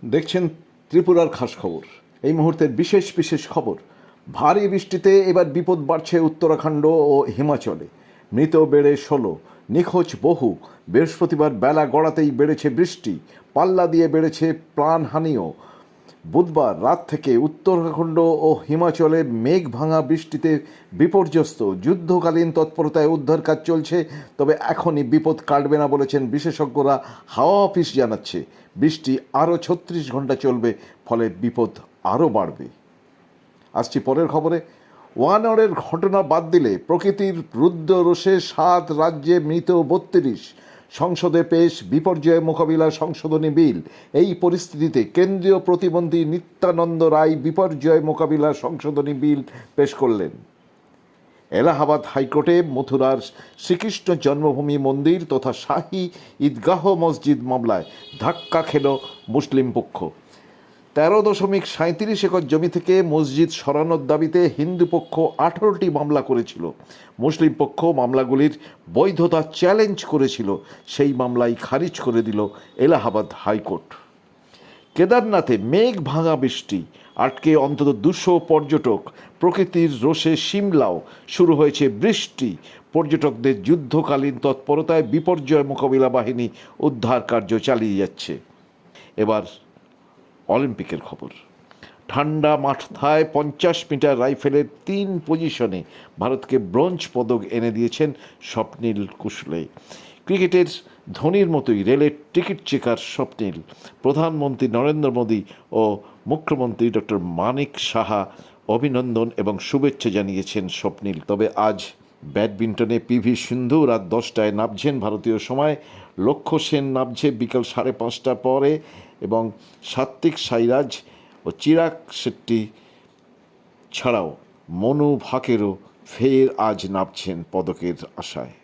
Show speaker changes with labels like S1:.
S1: দেখছেন ত্রিপুরার খাস খবর। এই মুহূর্তের বিশেষ বিশেষ খবর। ভারী বৃষ্টিতে এবার বিপদ বাড়ছে উত্তরাখণ্ড ও হিমাচলে। মৃত বেড়ে 16, নিখোঁজ বহু। বৃহস্পতিবার বেলা গড়াতেই বেড়েছে বৃষ্টি, পাল্লা দিয়ে বেড়েছে প্রাণহানিও। বুধবার রাত থেকে উত্তরাখণ্ড ও হিমাচলে মেঘ ভাঙা বৃষ্টিতে বিপর্যস্ত। যুদ্ধকালীন তৎপরতায় উদ্ধার কাজ চলছে, তবে এখনই বিপদ কাটবে না বলেছেন বিশেষজ্ঞরা। হাওয়া অফিস জানাচ্ছে বৃষ্টি আরও 36 ঘন্টা চলবে, ফলে বিপদ আরও বাড়বে। আসছি পরের খবরে। ওয়ানরের ঘটনা বাদ দিলে প্রকৃতির রুদ্র রোষে 7 রাজ্যে মৃত 32। সংসদে পেশ বিপর্যয় মোকাবিলা সংশোধনী বিল। এই পরিস্থিতিতে কেন্দ্রীয় প্রতিমন্ত্রী নিত্যানন্দ রায় বিপর্যয় মোকাবিলা সংশোধনী বিল পেশ করলেন। এলাহাবাদ হাইকোর্টে মথুরার শ্রীকৃষ্ণ জন্মভূমি মন্দির তথা শাহী ঈদগাহ মসজিদ মামলায় ধাক্কা খেল মুসলিম পক্ষ। 13.37 একর জমি থেকে মসজিদ সরানোর দাবিতে হিন্দু পক্ষ 18টি মামলা করেছিল। মুসলিম পক্ষ মামলাগুলির বৈধতা চ্যালেঞ্জ করেছিল। সেই মামলাই খারিজ করে দিল এলাহাবাদ হাইকোর্ট। কেদারনাথে মেঘ ভাঙা বৃষ্টি আটকে অন্তত 200 পর্যটক। প্রকৃতির রোষে সিমলাও শুরু হয়েছে বৃষ্টি। পর্যটকদের যুদ্ধকালীন তৎপরতায় বিপর্যয় মোকাবিলা বাহিনী উদ্ধার কার্য চালিয়ে যাচ্ছে। এবার অলিম্পিকের খবর। ঠান্ডা মাথায় 50 মিটার রাইফেলের 3 পজিশনে ভারতকে ব্রোঞ্জ পদক এনে দিয়েছেন স্বপ্নিল কুশলে। ক্রিকেটের ধোনির মতোই রেলের টিকিট চেকার স্বপ্নিল। প্রধানমন্ত্রী নরেন্দ্র মোদী ও মুখ্যমন্ত্রী ডক্টর মানিক সাহা অভিনন্দন এবং শুভেচ্ছা জানিয়েছেন স্বপ্নিল। তবে আজ ব্যাডমিন্টনে পিভি সিন্ধু রাত 10টায় নামছেন ভারতীয় সময়। লক্ষ্য সেন নামছে বিকাল 5:30টার পরে এবং সাত্বিক সাইরাজ ও চিরাগ শেট্টি ছাড়াও মনু ভাকেরও ফের আজ নামছেন পদকের আশায়।